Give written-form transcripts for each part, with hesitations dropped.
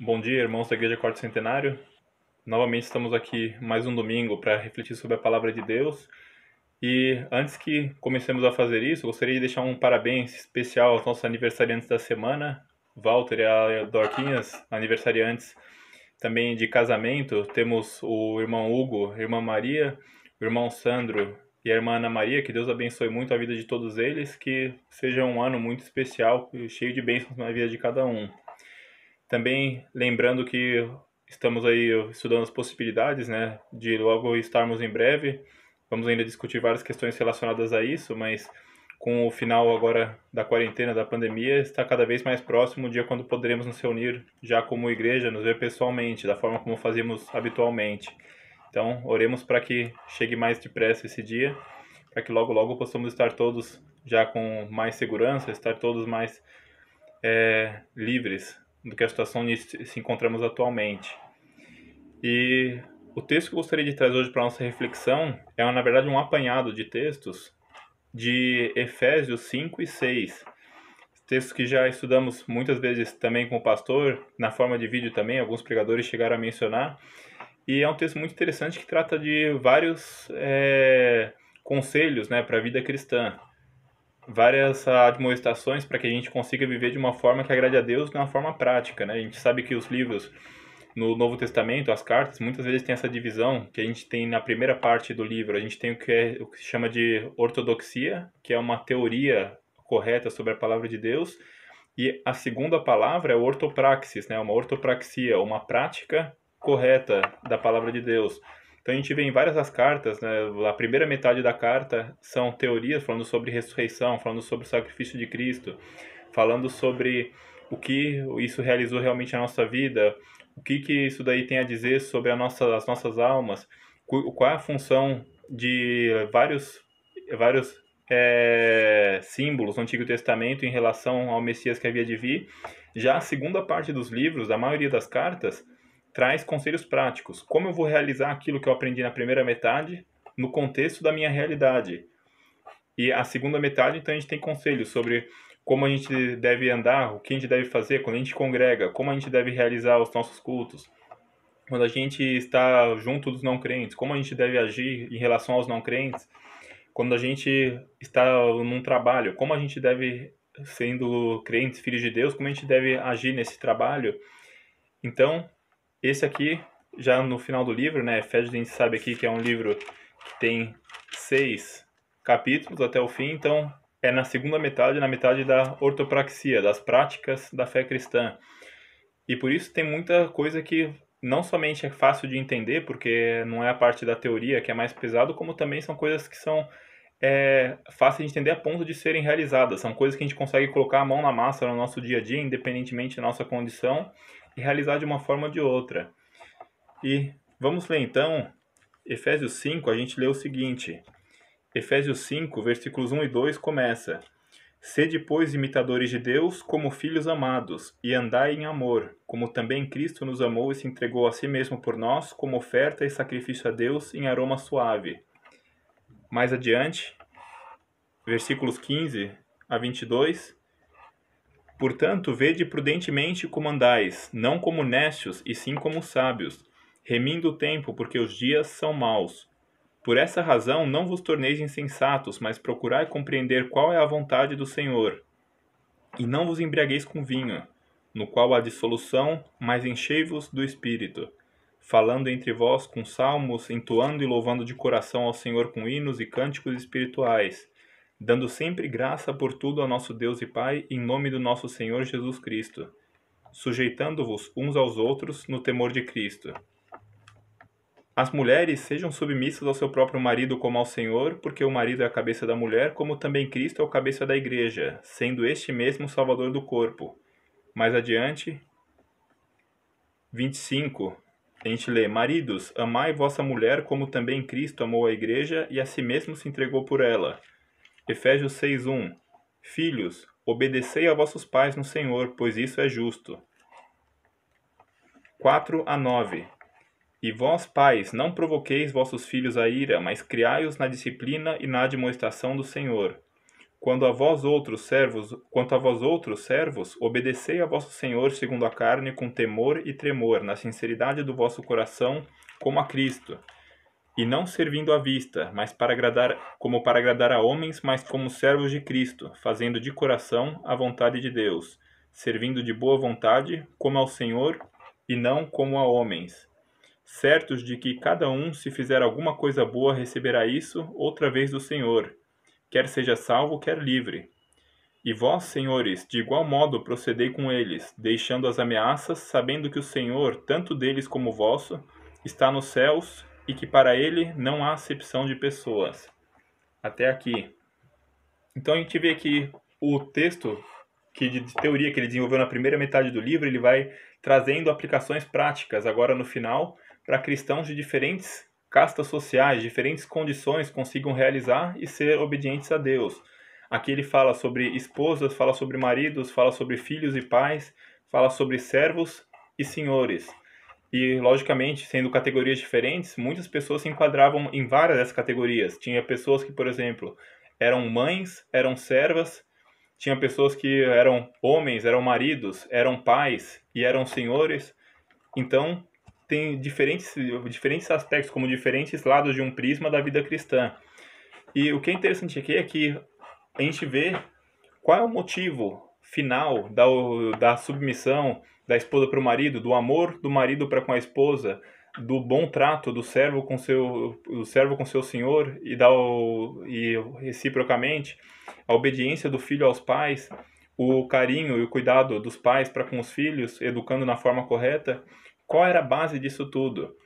Bom dia, irmãos da Igreja Quarto Centenário. Novamente estamos aqui mais um domingo para refletir sobre a Palavra de Deus. E antes que comecemos a fazer isso, gostaria de deixar um parabéns especial aos nossos aniversariantes da semana, Walter e a Dorquinhas, aniversariantes também de casamento. Temos o irmão Hugo, a irmã Maria, o irmão Sandro e a irmã Ana Maria. Que Deus abençoe muito a vida de todos eles, que seja um ano muito especial e cheio de bênçãos na vida de cada um. Também lembrando que estamos aí estudando as possibilidades, né, de logo estarmos em breve. Vamos ainda discutir várias questões relacionadas a isso, mas com o final agora da quarentena, da pandemia, está cada vez mais próximo o dia quando poderemos nos reunir já como igreja, nos ver pessoalmente, da forma como fazíamos habitualmente. Então, oremos para que chegue mais depressa esse dia, para que logo logo possamos estar todos já com mais segurança, estar todos mais livres do que a situação onde se encontramos atualmente. E o texto que eu gostaria de trazer hoje para a nossa reflexão é, na verdade, um apanhado de textos de Efésios 5 e 6. Textos que já estudamos muitas vezes também com o pastor, na forma de vídeo também, alguns pregadores chegaram a mencionar. E é um texto muito interessante que trata de vários conselhos, né, para a vida cristã, várias admoestações para que a gente consiga viver de uma forma que agrade a Deus de uma forma prática, né? A gente sabe que os livros no Novo Testamento, as cartas, muitas vezes tem essa divisão que a gente tem na primeira parte do livro. A gente tem o que se chama de ortodoxia, que é uma teoria correta sobre a palavra de Deus, e a segunda palavra é ortopraxis, né? Uma ortopraxia, uma prática correta da palavra de Deus. Então a gente vê em várias das cartas, né, a primeira metade da carta são teorias falando sobre ressurreição, falando sobre o sacrifício de Cristo, falando sobre o que isso realizou realmente na nossa vida, o que isso daí tem a dizer sobre as nossas almas, qual é a função de vários símbolos no Antigo Testamento em relação ao Messias que havia de vir. Já a segunda parte dos livros, a maioria das cartas, traz conselhos práticos. Como eu vou realizar aquilo que eu aprendi na primeira metade no contexto da minha realidade. E a segunda metade, então, a gente tem conselhos sobre como a gente deve andar, o que a gente deve fazer quando a gente congrega, como a gente deve realizar os nossos cultos, quando a gente está junto dos não crentes, como a gente deve agir em relação aos não crentes, quando a gente está num trabalho, como a gente deve, sendo crentes, filhos de Deus, como a gente deve agir nesse trabalho. Então, esse aqui, já no final do livro, né, Efésios, a gente sabe aqui que é um livro que tem 6 capítulos até o fim, então é na segunda metade, na metade da ortopraxia, das práticas da fé cristã. E por isso tem muita coisa que não somente é fácil de entender, porque não é a parte da teoria que é mais pesado, como também são coisas que são fáceis de entender a ponto de serem realizadas. São coisas que a gente consegue colocar a mão na massa no nosso dia a dia, independentemente da nossa condição, e realizar de uma forma ou de outra. E vamos ler então, Efésios 5, a gente lê o seguinte. Efésios 5, versículos 1 e 2 começa: Sede, pois, imitadores de Deus, como filhos amados, e andai em amor, como também Cristo nos amou e se entregou a si mesmo por nós, como oferta e sacrifício a Deus em aroma suave. Mais adiante, versículos 15 a 22. Portanto, vede prudentemente como andais, não como necios, e sim como sábios, remindo o tempo, porque os dias são maus. Por essa razão, não vos torneis insensatos, mas procurai compreender qual é a vontade do Senhor. E não vos embriagueis com vinho, no qual há dissolução, mas enchei-vos do Espírito, falando entre vós com salmos, entoando e louvando de coração ao Senhor com hinos e cânticos espirituais, dando sempre graça por tudo ao nosso Deus e Pai, em nome do nosso Senhor Jesus Cristo, sujeitando-vos uns aos outros no temor de Cristo. As mulheres sejam submissas ao seu próprio marido como ao Senhor, porque o marido é a cabeça da mulher, como também Cristo é o cabeça da igreja, sendo este mesmo o Salvador do corpo. Mais adiante, 25, a gente lê: Maridos, amai vossa mulher como também Cristo amou a igreja e a si mesmo se entregou por ela. Efésios 6:1. Filhos, obedecei a vossos pais no Senhor, pois isso é justo. 4-9. E vós, pais, não provoqueis vossos filhos a ira, mas criai-os na disciplina e na admoestação do Senhor. quanto a vós outros servos, obedecei a vosso Senhor segundo a carne, com temor e tremor, na sinceridade do vosso coração, como a Cristo, e não servindo à vista, mas para agradar a homens, mas como servos de Cristo, fazendo de coração a vontade de Deus, servindo de boa vontade, como ao Senhor, e não como a homens, certos de que cada um, se fizer alguma coisa boa, receberá isso outra vez do Senhor, quer seja salvo, quer livre. E vós, senhores, de igual modo procedei com eles, deixando as ameaças, sabendo que o Senhor, tanto deles como vosso, está nos céus, e que para ele não há acepção de pessoas. Até aqui. Então a gente vê que o texto de teoria que ele desenvolveu na primeira metade do livro, ele vai trazendo aplicações práticas agora no final para cristãos de diferentes castas sociais, diferentes condições consigam realizar e ser obedientes a Deus. Aqui ele fala sobre esposas, fala sobre maridos, fala sobre filhos e pais, fala sobre servos e senhores. E, logicamente, sendo categorias diferentes, muitas pessoas se enquadravam em várias dessas categorias. Tinha pessoas que, por exemplo, eram mães, eram servas, tinha pessoas que eram homens, eram maridos, eram pais e eram senhores. Então, tem diferentes aspectos, como diferentes lados de um prisma da vida cristã. E o que é interessante aqui é que a gente vê qual é o motivo final da submissão da esposa para o marido, do amor do marido para com a esposa, do bom trato do servo com seu senhor e reciprocamente, a obediência do filho aos pais, o carinho e o cuidado dos pais para com os filhos, educando na forma correta. Qual era a base disso tudo?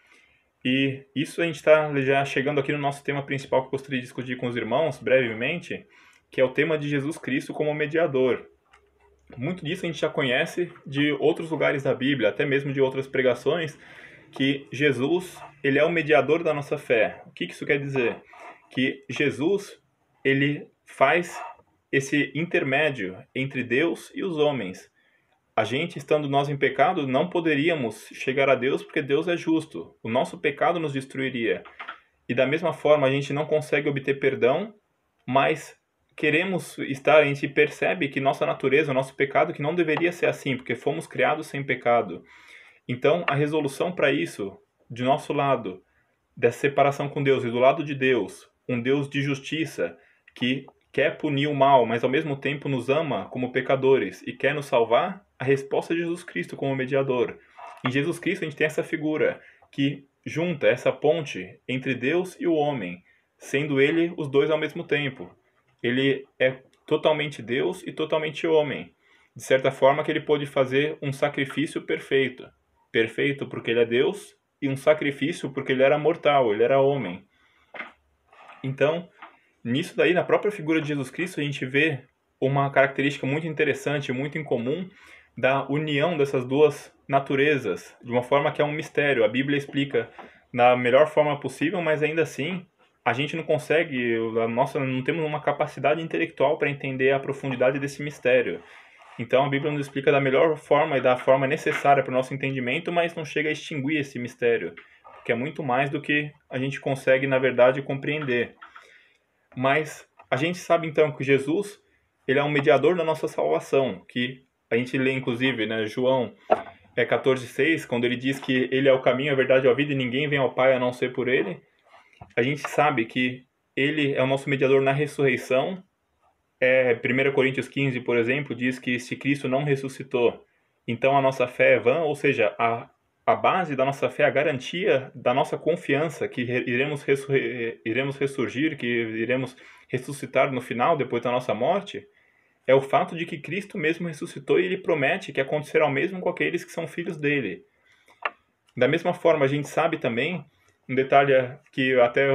E isso a gente está já chegando aqui no nosso tema principal que eu gostaria de discutir com os irmãos brevemente, que é o tema de Jesus Cristo como mediador. Muito disso a gente já conhece de outros lugares da Bíblia, até mesmo de outras pregações, que Jesus, ele é o mediador da nossa fé. O que isso quer dizer? Que Jesus, ele faz esse intermédio entre Deus e os homens. A gente, estando nós em pecado, não poderíamos chegar a Deus porque Deus é justo. O nosso pecado nos destruiria. E da mesma forma, a gente não consegue obter perdão, mas a gente percebe que nossa natureza, o nosso pecado, que não deveria ser assim, porque fomos criados sem pecado. Então, a resolução para isso, de nosso lado, dessa separação com Deus e do lado de Deus, um Deus de justiça, que quer punir o mal, mas ao mesmo tempo nos ama como pecadores e quer nos salvar, a resposta é Jesus Cristo como mediador. Em Jesus Cristo a gente tem essa figura que junta essa ponte entre Deus e o homem, sendo ele os dois ao mesmo tempo. Ele é totalmente Deus e totalmente homem. De certa forma que ele pôde fazer um sacrifício perfeito. Perfeito porque ele é Deus e um sacrifício porque ele era mortal, ele era homem. Então, nisso daí, na própria figura de Jesus Cristo, a gente vê uma característica muito interessante, muito incomum, da união dessas duas naturezas, de uma forma que é um mistério. A Bíblia explica da melhor forma possível, mas ainda assim a gente não consegue, não temos uma capacidade intelectual para entender a profundidade desse mistério. Então a Bíblia nos explica da melhor forma e da forma necessária para o nosso entendimento, mas não chega a extinguir esse mistério, que é muito mais do que a gente consegue, na verdade, compreender. Mas a gente sabe então que Jesus, ele é um mediador da nossa salvação, que a gente lê inclusive, né, João 14,6, quando ele diz que ele é o caminho, a verdade e a vida e ninguém vem ao Pai a não ser por ele. A gente sabe que ele é o nosso mediador na ressurreição. 1 Coríntios 15, por exemplo, diz que se Cristo não ressuscitou, então a nossa fé é vã, ou seja, a base da nossa fé, a garantia da nossa confiança que iremos ressurgir, que iremos ressuscitar no final, depois da nossa morte, é o fato de que Cristo mesmo ressuscitou e ele promete que acontecerá o mesmo com aqueles que são filhos dele. Da mesma forma, a gente sabe também, um detalhe que até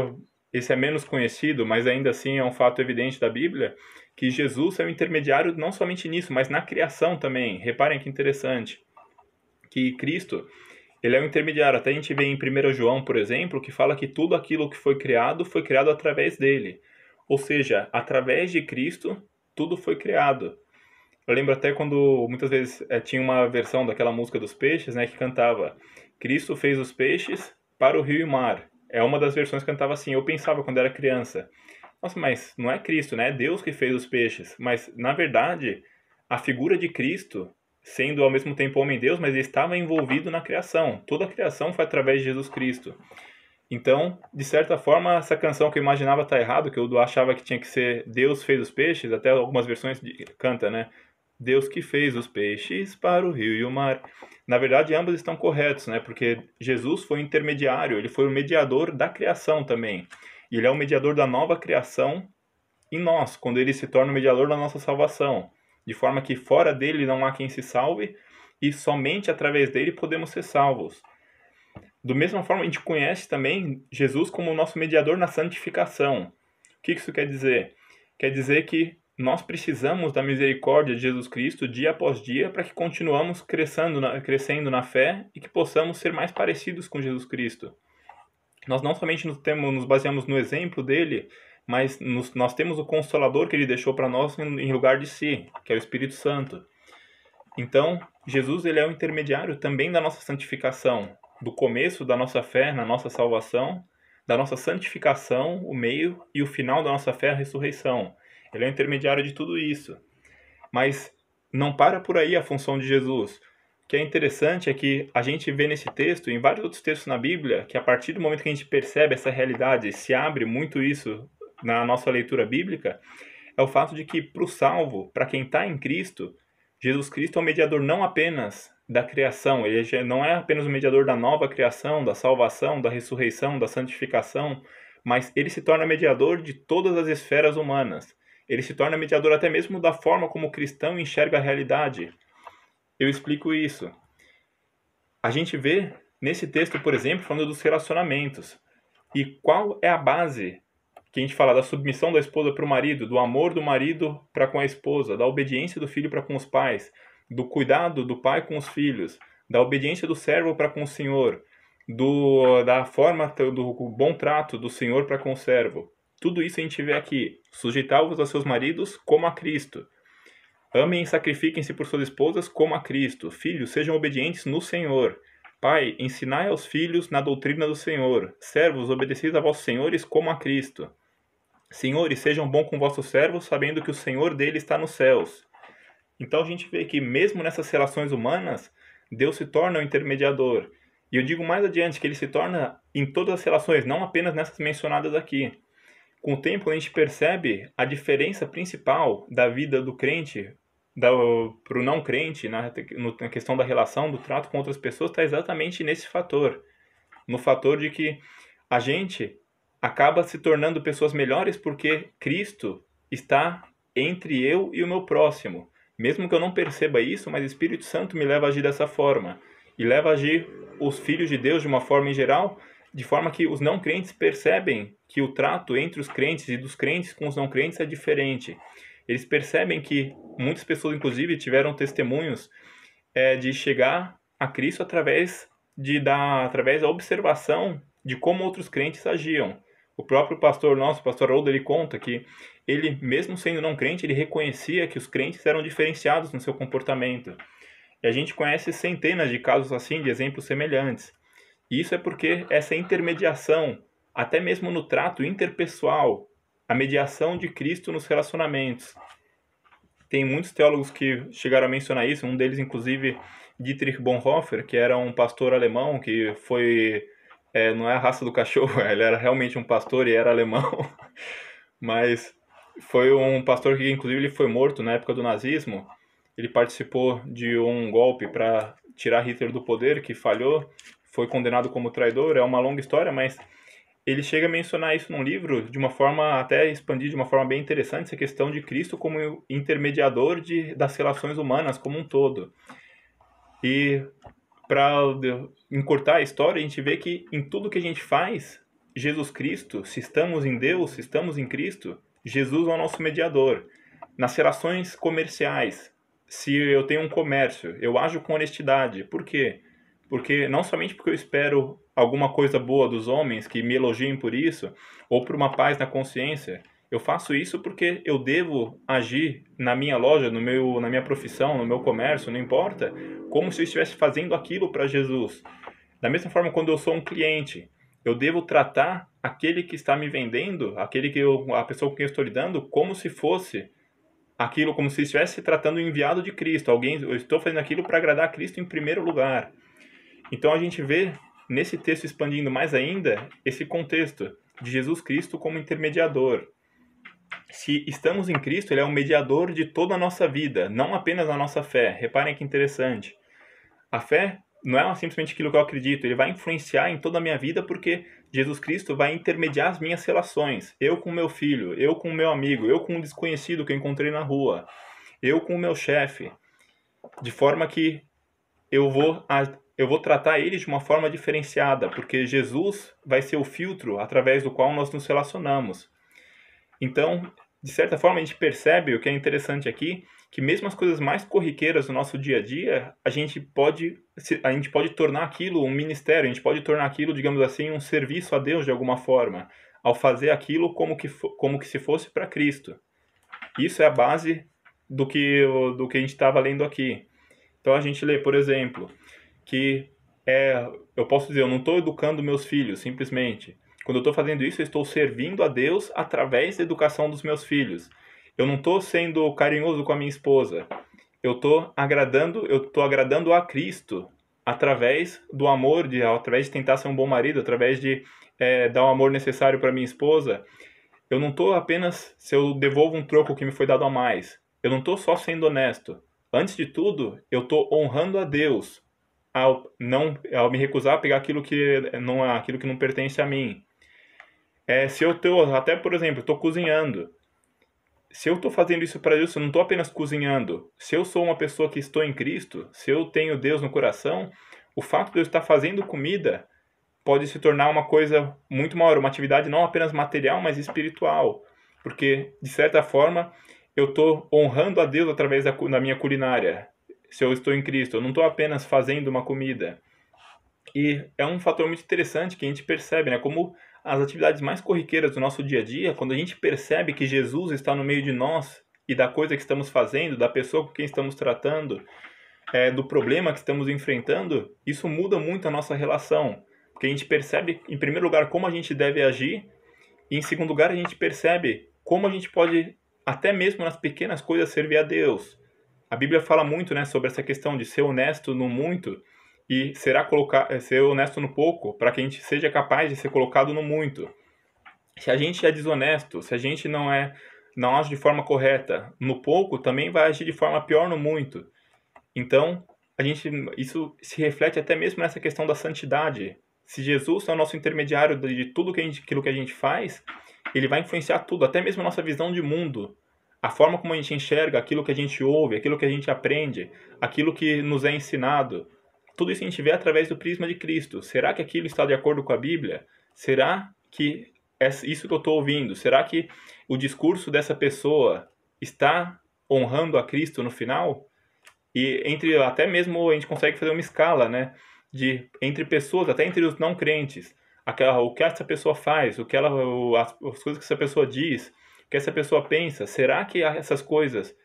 esse é menos conhecido, mas ainda assim é um fato evidente da Bíblia, que Jesus é o intermediário não somente nisso, mas na criação também. Reparem que interessante, que Cristo, ele é o intermediário. Até a gente vê em 1 João, por exemplo, que fala que tudo aquilo que foi criado através dele. Ou seja, através de Cristo, tudo foi criado. Eu lembro até quando muitas vezes tinha uma versão daquela música dos peixes, né, que cantava: Cristo fez os peixes para o rio e mar. É uma das versões que cantava assim. Eu pensava quando era criança Nossa, mas não é Cristo, né? É Deus que fez os peixes. Mas, na verdade, a figura de Cristo, sendo ao mesmo tempo homem e Deus, mas ele estava envolvido na criação. Toda a criação foi através de Jesus Cristo. Então, de certa forma, essa canção que eu imaginava estar errado, que eu achava que tinha que ser Deus fez os peixes, até algumas versões canta, né? Deus que fez os peixes para o rio e o mar. Na verdade, ambos estão corretos, né? Porque Jesus foi o intermediário, ele foi o mediador da criação também. E ele é o mediador da nova criação em nós, quando ele se torna o mediador da nossa salvação. De forma que fora dele não há quem se salve e somente através dele podemos ser salvos. Do mesma forma, a gente conhece também Jesus como o nosso mediador na santificação. O que isso quer dizer? Quer dizer que nós precisamos da misericórdia de Jesus Cristo dia após dia para que continuamos crescendo na fé e que possamos ser mais parecidos com Jesus Cristo. Nós não somente nos baseamos no exemplo dele, mas nós temos o Consolador que ele deixou para nós em lugar de si, que é o Espírito Santo. Então, Jesus ele é o intermediário também da nossa santificação, do começo da nossa fé na nossa salvação, da nossa santificação, o meio e o final da nossa fé, a ressurreição. Ele é o intermediário de tudo isso. Mas não para por aí a função de Jesus. O que é interessante é que a gente vê nesse texto, em vários outros textos na Bíblia, que a partir do momento que a gente percebe essa realidade, se abre muito isso na nossa leitura bíblica, é o fato de que para o salvo, para quem está em Cristo, Jesus Cristo é o mediador não apenas da criação, ele não é apenas o mediador da nova criação, da salvação, da ressurreição, da santificação, mas ele se torna mediador de todas as esferas humanas. Ele se torna mediador até mesmo da forma como o cristão enxerga a realidade. Eu explico isso. A gente vê nesse texto, por exemplo, falando dos relacionamentos. E qual é a base que a gente fala da submissão da esposa para o marido, do amor do marido para com a esposa, da obediência do filho para com os pais, do cuidado do pai com os filhos, da obediência do servo para com o senhor, da forma do bom trato do senhor para com o servo. Tudo isso a gente vê aqui. Sujeitai-vos a seus maridos como a Cristo. Amem e sacrifiquem-se por suas esposas como a Cristo. Filhos, sejam obedientes no Senhor. Pai, ensinai aos filhos na doutrina do Senhor. Servos, obedeceis a vossos senhores como a Cristo. Senhores, sejam bons com vossos servos, sabendo que o Senhor dele está nos céus. Então a gente vê que mesmo nessas relações humanas, Deus se torna o intermediador. E eu digo mais adiante que ele se torna em todas as relações, não apenas nessas mencionadas aqui. Com o tempo a gente percebe a diferença principal da vida do crente para o não crente, na questão da relação, do trato com outras pessoas, está exatamente nesse fator. No fator de que a gente acaba se tornando pessoas melhores porque Cristo está entre eu e o meu próximo. Mesmo que eu não perceba isso, mas o Espírito Santo me leva a agir dessa forma. E leva a agir os filhos de Deus de uma forma em geral, de forma que os não crentes percebem que o trato entre os crentes e dos crentes com os não crentes é diferente. Eles percebem que muitas pessoas, inclusive, tiveram testemunhos de chegar a Cristo através da observação de como outros crentes agiam. O próprio pastor nosso, o pastor Haroldo, ele conta que ele, mesmo sendo não crente, ele reconhecia que os crentes eram diferenciados no seu comportamento. E a gente conhece centenas de casos assim, de exemplos semelhantes. E isso é porque essa intermediação, até mesmo no trato interpessoal, a mediação de Cristo nos relacionamentos. Tem muitos teólogos que chegaram a mencionar isso, um deles, inclusive, Dietrich Bonhoeffer, que era um pastor alemão que foi... não é a raça do cachorro, ele era realmente um pastor e era alemão, mas foi um pastor que, inclusive, ele foi morto na época do nazismo. Ele participou de um golpe para tirar Hitler do poder, que falhou, foi condenado como traidor. É uma longa história, mas ele chega a mencionar isso num livro de uma forma, até expandir de uma forma bem interessante, essa questão de Cristo como intermediador das relações humanas como um todo. E para encurtar a história, a gente vê que em tudo que a gente faz, Jesus Cristo, se estamos em Deus, se estamos em Cristo, Jesus é o nosso mediador. Nas relações comerciais, se eu tenho um comércio, eu ajo com honestidade. Por quê? Porque não somente porque eu espero alguma coisa boa dos homens que me elogiem por isso, ou por uma paz na consciência. Eu faço isso porque eu devo agir na minha loja, na minha profissão, no meu comércio, não importa, como se eu estivesse fazendo aquilo para Jesus. Da mesma forma, quando eu sou um cliente, eu devo tratar aquele que está me vendendo, a pessoa com quem eu estou lidando, como se fosse aquilo, como se estivesse se tratando do enviado de Cristo. Eu estou fazendo aquilo para agradar a Cristo em primeiro lugar. Então a gente vê nesse texto, expandindo mais ainda, esse contexto de Jesus Cristo como intermediador. Se estamos em Cristo, ele é o mediador de toda a nossa vida, não apenas a nossa fé. Reparem que interessante. A fé não é simplesmente aquilo que eu acredito, ele vai influenciar em toda a minha vida porque Jesus Cristo vai intermediar as minhas relações. Eu com meu filho, eu com meu amigo, eu com um desconhecido que eu encontrei na rua, eu com o meu chefe. De forma que eu vou tratar ele de uma forma diferenciada, porque Jesus vai ser o filtro através do qual nós nos relacionamos. Então, de certa forma, a gente percebe o que é interessante aqui, que mesmo as coisas mais corriqueiras do nosso dia a dia, a gente pode tornar aquilo um ministério, a gente pode tornar aquilo, digamos assim, um serviço a Deus de alguma forma, ao fazer aquilo como que se fosse para Cristo. Isso é a base do que a gente estava lendo aqui. Então a gente lê, por exemplo, que eu posso dizer, eu não estou educando meus filhos, simplesmente. Quando eu estou fazendo isso, eu estou servindo a Deus através da educação dos meus filhos. Eu não estou sendo carinhoso com a minha esposa. Eu estou agradando a Cristo através do amor, através de tentar ser um bom marido, através de dar o amor necessário para minha esposa. Eu não estou apenas se eu devolvo um troco que me foi dado a mais. Eu não estou só sendo honesto. Antes de tudo, eu estou honrando a Deus ao me recusar a pegar aquilo que não pertence a mim. Se eu estou, até por exemplo, estou cozinhando. Se eu estou fazendo isso para Deus, eu não estou apenas cozinhando. Se eu sou uma pessoa que estou em Cristo, se eu tenho Deus no coração, o fato de eu estar fazendo comida pode se tornar uma coisa muito maior, uma atividade não apenas material, mas espiritual. Porque, de certa forma, eu estou honrando a Deus através da minha culinária. Se eu estou em Cristo, eu não estou apenas fazendo uma comida. E é um fator muito interessante que a gente percebe, né? Como as atividades mais corriqueiras do nosso dia a dia, quando a gente percebe que Jesus está no meio de nós e da coisa que estamos fazendo, da pessoa com quem estamos tratando, do problema que estamos enfrentando, isso muda muito a nossa relação. Porque a gente percebe, em primeiro lugar, como a gente deve agir, e em segundo lugar, a gente percebe como a gente pode, até mesmo nas pequenas coisas, servir a Deus. A Bíblia fala muito, né, sobre essa questão de ser honesto no muito e ser honesto no pouco, para que a gente seja capaz de ser colocado no muito. Se a gente é desonesto, se a gente não age de forma correta no pouco, também vai agir de forma pior no muito. Então, isso se reflete até mesmo nessa questão da santidade. Se Jesus é o nosso intermediário de tudo aquilo que a gente faz, ele vai influenciar tudo, até mesmo a nossa visão de mundo. A forma como a gente enxerga aquilo que a gente ouve, aquilo que a gente aprende, aquilo que nos é ensinado. Tudo isso a gente vê através do prisma de Cristo. Será que aquilo está de acordo com a Bíblia? Será que é isso que eu estou ouvindo? Será que o discurso dessa pessoa está honrando a Cristo no final? E até mesmo a gente consegue fazer uma escala, né? Entre pessoas, até entre os não crentes. O que essa pessoa faz, as coisas que essa pessoa diz, o que essa pessoa pensa. Será que essas coisas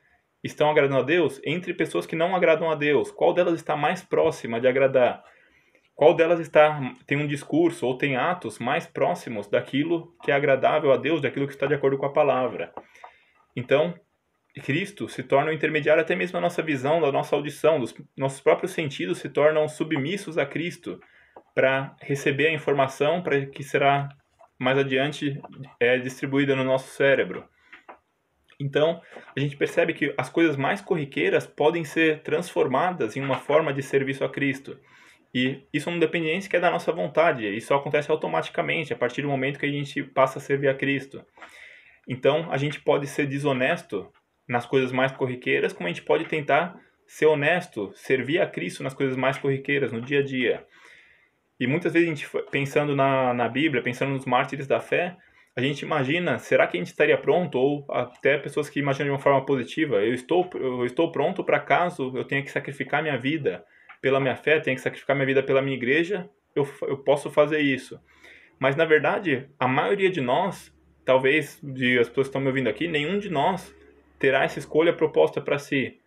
estão agradando a Deus? Entre pessoas que não agradam a Deus, qual delas está mais próxima de agradar? Qual delas tem um discurso ou tem atos mais próximos daquilo que é agradável a Deus, daquilo que está de acordo com a palavra? Então, Cristo se torna o intermediário até mesmo da nossa visão, da nossa audição, dos nossos próprios sentidos se tornam submissos a Cristo para receber a informação para que será mais adiante distribuída no nosso cérebro. Então, a gente percebe que as coisas mais corriqueiras podem ser transformadas em uma forma de serviço a Cristo. E isso não depende nem sequer da nossa vontade, isso acontece automaticamente a partir do momento que a gente passa a servir a Cristo. Então, a gente pode ser desonesto nas coisas mais corriqueiras, como a gente pode tentar ser honesto, servir a Cristo nas coisas mais corriqueiras, no dia a dia. E muitas vezes a gente, pensando na Bíblia, pensando nos mártires da fé, a gente imagina, será que a gente estaria pronto? Ou até pessoas que imaginam de uma forma positiva, eu estou pronto para caso eu tenha que sacrificar minha vida pela minha fé, tenha que sacrificar minha vida pela minha igreja, eu posso fazer isso. Mas, na verdade, a maioria de nós, talvez as pessoas que estão me ouvindo aqui, nenhum de nós terá essa escolha proposta para si.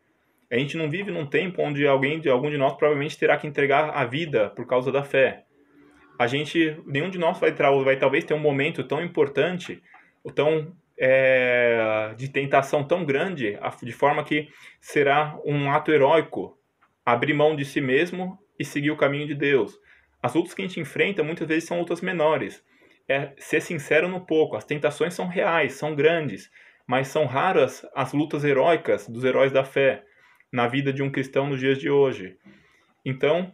A gente não vive num tempo onde algum de nós provavelmente terá que entregar a vida por causa da fé. nenhum de nós vai talvez ter um momento tão importante, ou tão de tentação tão grande, de forma que será um ato heróico abrir mão de si mesmo e seguir o caminho de Deus. As lutas que a gente enfrenta muitas vezes são lutas menores. É ser sincero no pouco. As tentações são reais, são grandes, mas são raras as lutas heróicas dos heróis da fé na vida de um cristão nos dias de hoje. Então,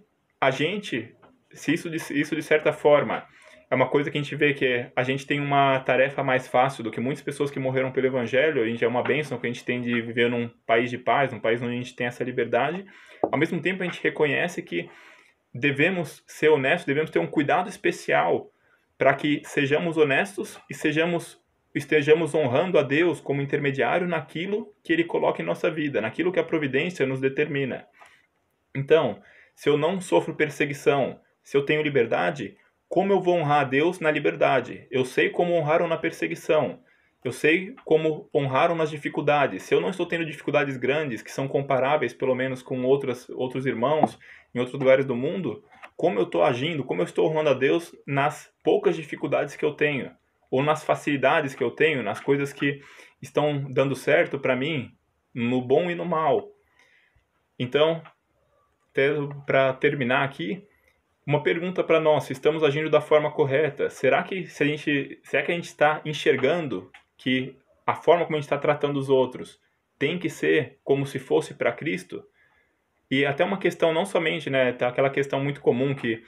se isso de certa forma é uma coisa que a gente vê que a gente tem uma tarefa mais fácil do que muitas pessoas que morreram pelo Evangelho, a gente é uma bênção que a gente tem de viver num país de paz, num país onde a gente tem essa liberdade. Ao mesmo tempo, a gente reconhece que devemos ser honestos, devemos ter um cuidado especial para que sejamos honestos e estejamos honrando a Deus como intermediário naquilo que Ele coloca em nossa vida, naquilo que a providência nos determina. Então, se eu não sofro perseguição, se eu tenho liberdade, como eu vou honrar a Deus na liberdade? Eu sei como honraram na perseguição. Eu sei como honraram nas dificuldades. Se eu não estou tendo dificuldades grandes, que são comparáveis pelo menos com outros irmãos em outros lugares do mundo, como eu estou agindo, como eu estou honrando a Deus nas poucas dificuldades que eu tenho, ou nas facilidades que eu tenho, nas coisas que estão dando certo para mim, no bom e no mal. Então, para terminar aqui, uma pergunta para nós: se estamos agindo da forma correta? Será que a gente está enxergando que a forma como a gente está tratando os outros tem que ser como se fosse para Cristo? E até uma questão não somente, né, tá aquela questão muito comum que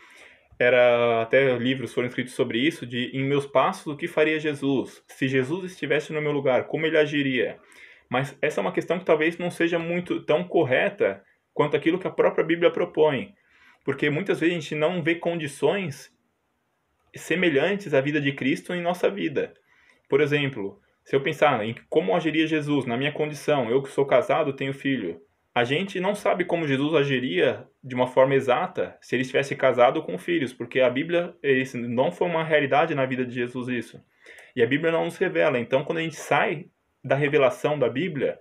até livros foram escritos sobre isso, de em meus passos o que faria Jesus? Se Jesus estivesse no meu lugar, como ele agiria? Mas essa é uma questão que talvez não seja muito tão correta quanto aquilo que a própria Bíblia propõe. Porque muitas vezes a gente não vê condições semelhantes à vida de Cristo em nossa vida. Por exemplo, se eu pensar em como agiria Jesus na minha condição, eu que sou casado, tenho filho, a gente não sabe como Jesus agiria de uma forma exata se ele estivesse casado com filhos, porque a Bíblia, isso não foi uma realidade na vida de Jesus isso. E a Bíblia não nos revela. Então, quando a gente sai da revelação da Bíblia,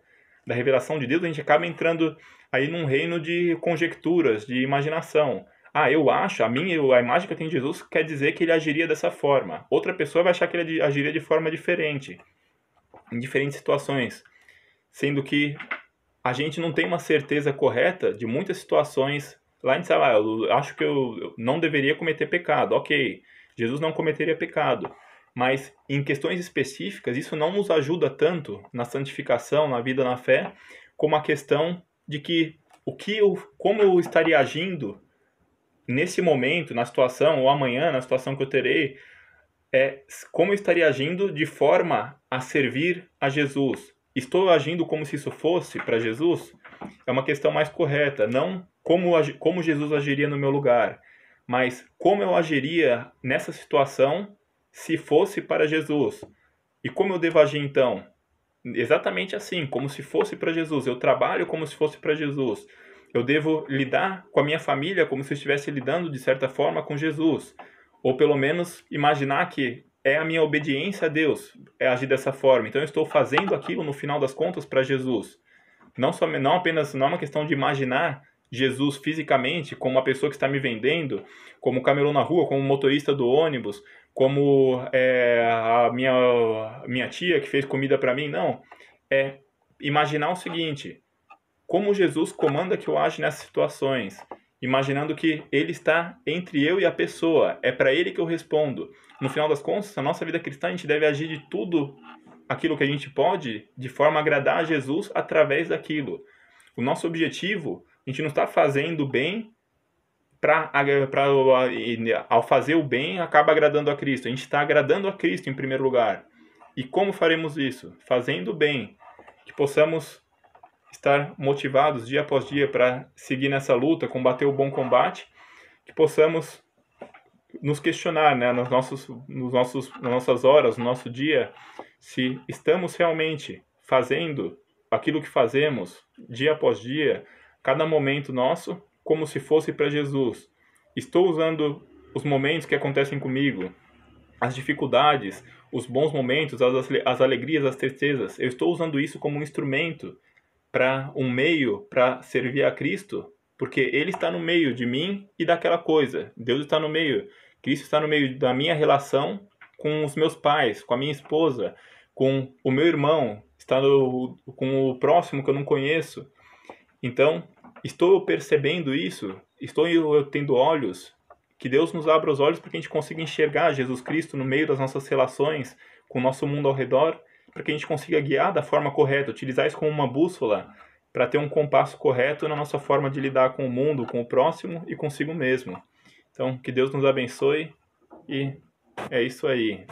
da revelação de Deus, a gente acaba entrando aí num reino de conjecturas, de imaginação. Eu acho, a imagem que eu tenho de Jesus quer dizer que ele agiria dessa forma. Outra pessoa vai achar que ele agiria de forma diferente, em diferentes situações. Sendo que a gente não tem uma certeza correta de muitas situações. Lá a gente sabe, eu acho que eu não deveria cometer pecado. Ok, Jesus não cometeria pecado. Mas em questões específicas, isso não nos ajuda tanto na santificação, na vida na fé, como a questão de que como eu estaria agindo nesse momento, na situação, ou amanhã, na situação que eu terei, como eu estaria agindo de forma a servir a Jesus. Estou agindo como se isso fosse para Jesus? É uma questão mais correta, não como Jesus agiria no meu lugar, mas como eu agiria nessa situação se fosse para Jesus. E como eu devo agir então? Exatamente assim, como se fosse para Jesus. Eu trabalho como se fosse para Jesus. Eu devo lidar com a minha família como se eu estivesse lidando, de certa forma, com Jesus. Ou pelo menos imaginar que é a minha obediência a Deus, é agir dessa forma. Então eu estou fazendo aquilo, no final das contas, para Jesus. Não é uma questão de imaginar Jesus fisicamente como uma pessoa que está me vendendo, como camelô na rua, como motorista do ônibus, como a minha tia que fez comida para mim. Não. É imaginar o seguinte: como Jesus comanda que eu age nessas situações, imaginando que ele está entre eu e a pessoa, é para ele que eu respondo. No final das contas, na nossa vida cristã, a gente deve agir de tudo aquilo que a gente pode de forma a agradar a Jesus através daquilo. O nosso objetivo, a gente não está fazendo bem ao fazer o bem, acaba agradando a Cristo. A gente está agradando a Cristo em primeiro lugar. E como faremos isso? Fazendo o bem. Que possamos estar motivados dia após dia para seguir nessa luta, combater o bom combate. Que possamos nos questionar, né, nas nossas horas, no nosso dia, se estamos realmente fazendo aquilo que fazemos dia após dia, cada momento nosso, como se fosse para Jesus. Estou usando os momentos que acontecem comigo, as dificuldades, os bons momentos, as alegrias, as tristezas. Eu estou usando isso como um instrumento, um meio para servir a Cristo, porque Ele está no meio de mim e daquela coisa. Deus está no meio. Cristo está no meio da minha relação com os meus pais, com a minha esposa, com o meu irmão, está com o próximo que eu não conheço. Então, estou eu percebendo isso? Estou eu tendo olhos? Que Deus nos abra os olhos para que a gente consiga enxergar Jesus Cristo no meio das nossas relações, com o nosso mundo ao redor, para que a gente consiga guiar da forma correta, utilizar isso como uma bússola, para ter um compasso correto na nossa forma de lidar com o mundo, com o próximo e consigo mesmo. Então, que Deus nos abençoe e é isso aí.